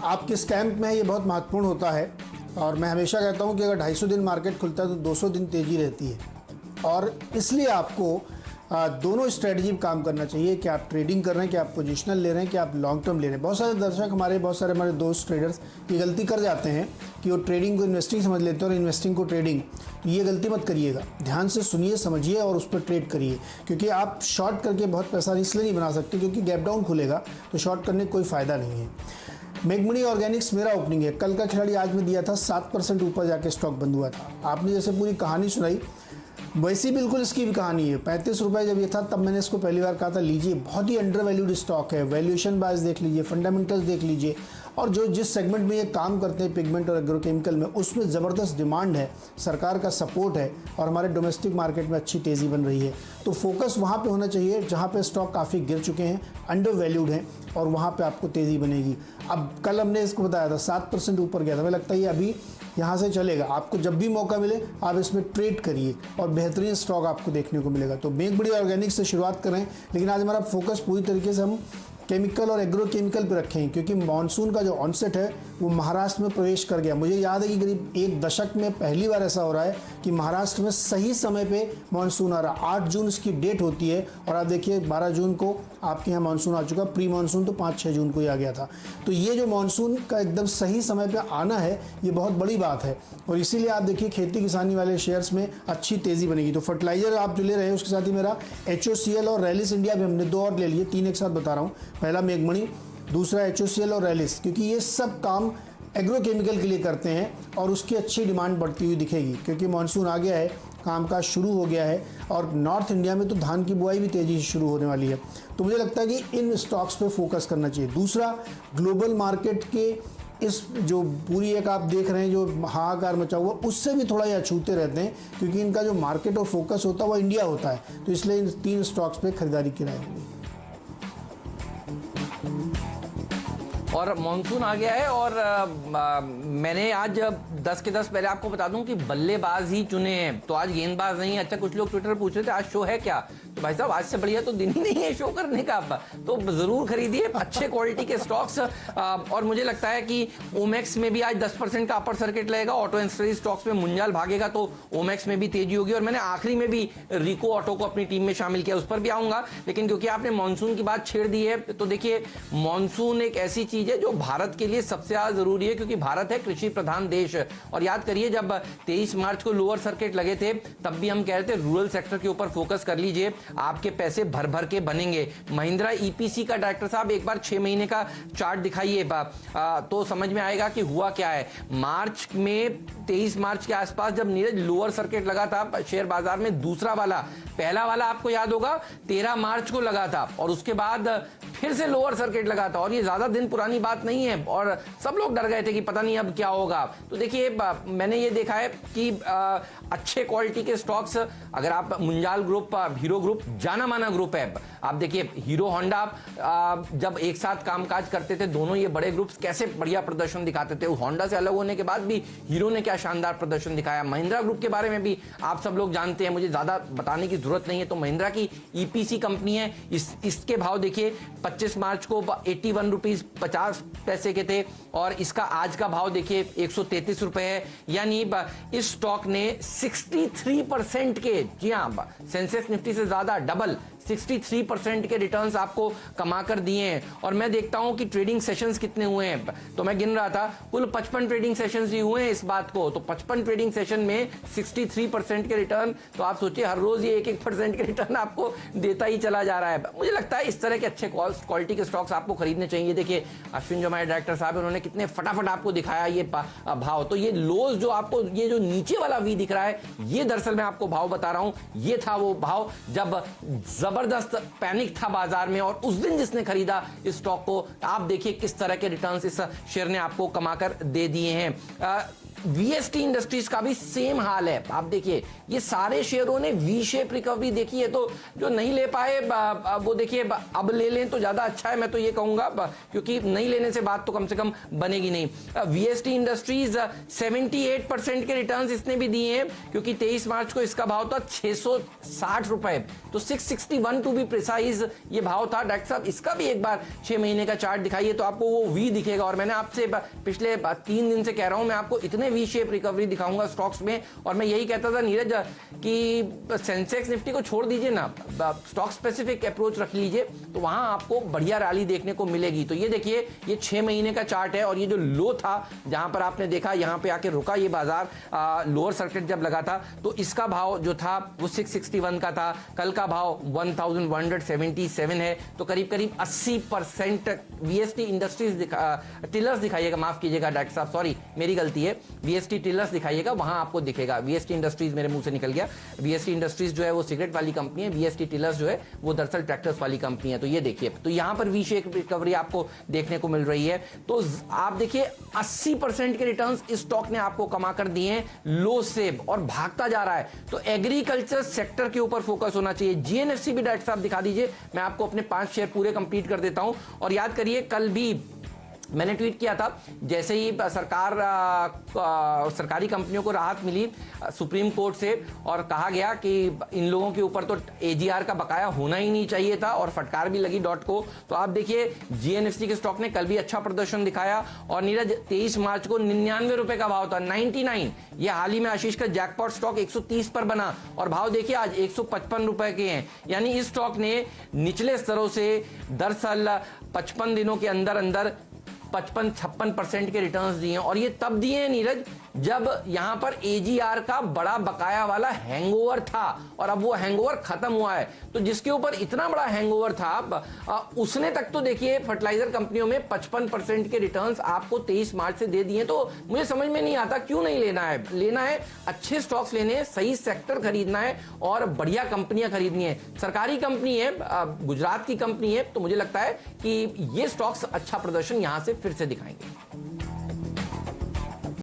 आप किस कैंप में है ये बहुत महत्वपूर्ण होता है। और मैं हमेशा कहता हूँ कि अगर 250 दिन मार्केट खुलता है तो 200 दिन तेज़ी रहती है। और इसलिए आपको दोनों स्ट्रेटजी में काम करना चाहिए कि आप ट्रेडिंग कर रहे हैं, कि आप पोजिशनल ले रहे हैं, कि आप लॉन्ग टर्म ले रहे हैं। बहुत सारे दर्शक बहुत सारे हमारे दोस्त ट्रेडर्स ये गलती कर जाते हैं कि वो ट्रेडिंग को इन्वेस्टिंग समझ लेते हैं और इन्वेस्टिंग को ट्रेडिंग। तो ये गलती मत करिएगा, ध्यान से सुनिए, समझिए और उस पर ट्रेड करिए। क्योंकि आप शॉर्ट करके बहुत पैसा इसलिए नहीं बना सकते क्योंकि गैप डाउन खुलेगा तो शॉर्ट करने का कोई फ़ायदा नहीं है। मेगमनी ऑर्गेनिक्स मेरा ओपनिंग है, कल का खिलाड़ी आज में दिया था, 7% ऊपर जाके स्टॉक बंद हुआ था। आपने जैसे पूरी कहानी सुनाई वैसी बिल्कुल इसकी भी कहानी है। 35 रुपये जब ये था तब मैंने इसको पहली बार कहा था लीजिए, बहुत ही अंडर वैल्यूड स्टॉक है। वैल्यूएशन बायस देख लीजिए, फंडामेंटल्स देख लीजिए, और जो जिस सेगमेंट में ये काम करते हैं पिगमेंट और एग्रोकेमिकल में, उसमें ज़बरदस्त डिमांड है, सरकार का सपोर्ट है और हमारे डोमेस्टिक मार्केट में अच्छी तेज़ी बन रही है। तो फोकस वहाँ पे होना चाहिए जहाँ पे स्टॉक काफ़ी गिर चुके हैं, अंडर वैल्यूड हैं, और वहाँ पे आपको तेज़ी बनेगी। अब कल हमने इसको बताया था 7% ऊपर गया था, हमें लगता है ये अभी यहाँ से चलेगा। आपको जब भी मौका मिले आप इसमें ट्रेड करिए और बेहतरीन स्टॉक आपको देखने को मिलेगा। तो मेगमनी ऑर्गेनिक्स से शुरुआत करें, लेकिन आज हमारा फोकस पूरी तरीके से हम केमिकल और एग्रोकेमिकल पे रखे हैं क्योंकि मानसून का जो ऑनसेट है वो महाराष्ट्र में प्रवेश कर गया। मुझे याद है कि करीब एक दशक में पहली बार ऐसा हो रहा है कि महाराष्ट्र में सही समय पे मानसून आ रहा है। 8 जून इसकी डेट होती है और आप देखिए 12 जून को आपके यहाँ मानसून आ चुका। प्री मानसून तो 5-6 जून को ही आ गया था। तो ये जो मानसून का एकदम सही समय पे आना है ये बहुत बड़ी बात है, और इसीलिए आप देखिए खेती किसानी वाले शेयर्स में अच्छी तेज़ी बनेगी। तो फर्टिलाइजर आप जो ले रहे हैं उसके साथ ही मेरा HOCL और रैलिस इंडिया भी हमने 2 और ले लिए, 3 एक साथ बता रहा हूँ। पहला मेगमनी, दूसरा HOCL और रैलिस, क्योंकि ये सब काम एग्रोकेमिकल के लिए करते हैं और उसकी अच्छी डिमांड बढ़ती हुई दिखेगी क्योंकि मानसून आ गया है, कामकाज शुरू हो गया है और नॉर्थ इंडिया में तो धान की बुआई भी तेज़ी से शुरू होने वाली है। तो मुझे लगता है कि इन स्टॉक्स पे फोकस करना चाहिए। दूसरा, ग्लोबल मार्केट के इस जो पूरी एक आप देख रहे हैं जो हाहाकार मचा हुआ, उससे भी थोड़ा ये अछूते रहते हैं क्योंकि इनका जो मार्केट और फोकस होता है वो इंडिया होता है। तो इसलिए इन 3 स्टॉक्स पे खरीदारी की राय होगी। और मानसून आ गया है और मैंने आज 10 के 10 पहले आपको बता दूं कि बल्लेबाज ही चुने हैं, तो आज गेंदबाज नहीं। अच्छा, कुछ लोग ट्विटर पर पूछ रहे थे आज शो है क्या, तो भाई साहब आज से बढ़िया तो दिन ही नहीं है शो करने का। तो जरूर खरीदिए अच्छे क्वालिटी के स्टॉक्स। और मुझे लगता है कि ओमेक्स में भी आज 10% का अपर सर्किट लगेगा। ऑटो एंसिलरी स्टॉक्स में मुंजाल भागेगा तो ओमेक्स में भी तेजी होगी। और मैंने आखिरी में भी रिको ऑटो को अपनी टीम में शामिल किया, उस पर भी आऊंगा। लेकिन क्योंकि आपने मानसून की बात छेड़ दी है तो देखिए, मानसून एक ऐसी चीज है जो भारत के लिए सबसे ज्यादा जरूरी है क्योंकि भारत है कृषि प्रधान देश। और याद करिए जब 23 मार्च को लोअर सर्किट लगे थे तब भी हम कह रहे थे रूरल सेक्टर के ऊपर फोकस कर लीजिए, आपके पैसे भर भर के बनेंगे। महिंद्रा EPC का डायरेक्टर साहब एक बार 6 महीने का चार्ट दिखाइए तो समझ में आएगा कि हुआ क्या है। मार्च में 23 मार्च के आसपास जब नीरज लोअर सर्किट लगा था शेयर बाजार में, दूसरा वाला, पहला वाला आपको याद होगा 13 मार्च को लगा था और उसके बाद फिर से लोअर सर्किट लगा था। और ये ज्यादा दिन पुरानी बात नहीं है और सब लोग डर गए थे कि पता नहीं अब क्या होगा। तो देखिए मैंने ये देखा है कि अच्छे क्वालिटी के स्टॉक्स, अगर आप मुंजाल ग्रुप, हीरो ग्रुप जाना माना ग्रुप है। आप देखिए हीरो होंडा जब एक साथ कामकाज करते थे दोनों ये बड़े ग्रुप्स, कैसे बढ़िया प्रदर्शन दिखाते थे। होंडा से अलग होने के बाद भी हीरो ने क्या शानदार प्रदर्शन दिखाया। महिंद्रा ग्रुप के बारे में भी आप सब लोग जानते हैं, मुझे ज्यादा बताने की जरूरत नहीं है। तो महिंद्रा की EPC कंपनी है, इसके भाव देखिए 25 मार्च को 81 रुपीज 50 पैसे के थे और इसका आज का भाव देखिए 133 रुपए है। यानी इस स्टॉक ने 63% के, जी हाँ, सेंसेक्स निफ्टी से ज्यादा डबल 63% के रिटर्न्स आपको कमा कर दिए हैं। और मैं देखता हूं कि ट्रेडिंग सेशंस कितने हुए हैं, तो मैं गिन रहा था कुल 55 ट्रेडिंग सेशंस ही हुए हैं इस बात को। तो 55 ट्रेडिंग सेशन में 63% के रिटर्न, तो आप सोचिए हर रोज ये 1-1% के रिटर्न आपको देता ही चला जा रहा है। मुझे लगता है इस तरह के अच्छे क्वालिटी के स्टॉक्स आपको खरीदने चाहिए। देखिए अश्विन जो हमारे डायरेक्टर साहब, उन्होंने कितने फटाफट आपको दिखाया ये भाव। तो ये लोज जो आपको, ये जो नीचे वाला वी दिख रहा है, ये दरअसल मैं आपको भाव बता रहा हूं, ये था वो भाव जब जबरदस्त पैनिक था बाजार में। और उस दिन जिसने खरीदा इस स्टॉक को, आप देखिए किस तरह के रिटर्न्स इस शेयर ने आपको कमाकर दे दिए हैं। वीएसटी इंडस्ट्रीज का भी सेम हाल है। आप देखिए ये सारे शेयरों ने वी शेप रिकवरी देखी है, तो जो नहीं ले पाए वो देखिए अब ले लें तो ज्यादा अच्छा है, मैं तो ये कहूंगा, क्योंकि नहीं लेने से बात तो कम से कम बनेगी नहीं। वीएसटी इंडस्ट्रीज 78% के रिटर्न्स इसने भी दिए हैं, क्योंकि 23 मार्च को इसका भाव था 660 रुपए, तो 661 टू बी प्रिसाइज ये भाव था। डॉक्टर साहब इसका भी एक बार 6 महीने का चार्ट दिखाइए तो आपको वो वी दिखेगा। और मैंने आपसे पिछले 3 दिन से कह रहा हूं, मैं आपको इतने वी शेप रिकवरी दिखाऊंगा स्टॉक्स में, और मैं यही कहता था नीरज कि सेंसेक्स निफ्टी को छोड़ दीजिए ना, स्टॉक स्पेसिफिक अप्रोच रख लीजिए, तो वहां आपको बढ़िया रैली देखने को मिलेगी। तो ये देखिए ये 6 महीने का चार्ट है, और ये जो लो था जहां पर आपने देखा यहां पे आके रुका ये बाजार, लोअर सर्किट जब लगा था तो इसका भाव जो था वो 661 का था, कल का भाव 1177 है, तो करीब करीब 80% वीएसटी इंडस्ट्रीज टिलर्स दिखाइएगा, माफ कीजिएगा डॉक्टर साहब, सॉरी मेरी गलती है, वीएसटी टिलर्स दिखाइएगा, वहां आपको दिखेगा। वीएसटी इंडस्ट्रीज मेरे मुंह से निकल गया, वीएसटी इंडस्ट्रीज जो है वो सिगरेट वाली कंपनी है, वीएसटी टिलर्स जो है वो दरअसल ट्रैक्टर्स वाली कंपनी है। तो ये देखिए, तो यहां पर वी शेप रिकवरी आपको देखने को मिल रही है। तो आप देखिए 80% के रिटर्न्स इस स्टॉक ने आपको कमा कर दिए हैं लो से, और भागता जा रहा है। तो एग्रीकल्चर सेक्टर के ऊपर फोकस होना चाहिए। जीएनएफसी भी डॉक्टर साहब दिखा दीजिए, मैं आपको अपने 5 शेयर पूरे कंप्लीट कर देता हूं। और याद करिए कल भी मैंने ट्वीट किया था, जैसे ही सरकारी कंपनियों को राहत मिली सुप्रीम कोर्ट से, और कहा गया कि इन लोगों के ऊपर तो एजीआर का बकाया होना ही नहीं चाहिए था, और फटकार भी लगी डॉट को। तो आप देखिए जीएनएफसी के स्टॉक ने कल भी अच्छा प्रदर्शन दिखाया, और नीरज 23 मार्च को 99 रुपए का भाव था, 99। ये हाल ही में आशीष का जैकपॉट स्टॉक 130 पर बना, और भाव देखिए आज 155 रुपए के हैं। यानी इस स्टॉक ने निचले स्तरों से दरअसल 55 दिनों के अंदर अंदर 55-56% के रिटर्न्स दिए हैं, और ये तब दिए हैं नीरज जब यहां पर एजीआर का बड़ा बकाया वाला हैंगओवर था, और अब वो हैंगओवर खत्म हुआ है। तो जिसके ऊपर इतना बड़ा हैंगओवर था उसने तक तो देखिए फर्टिलाइजर कंपनियों में 55% के रिटर्न्स आपको 23 मार्च से दे दिए। तो मुझे समझ में नहीं आता क्यों नहीं लेना है। लेना है, अच्छे स्टॉक्स लेने हैं, सही सेक्टर खरीदना है, और बढ़िया कंपनियां खरीदनी है। सरकारी कंपनी है, गुजरात की कंपनी है, तो मुझे लगता है कि ये स्टॉक्स अच्छा प्रदर्शन यहां से फिर से दिखाएंगे।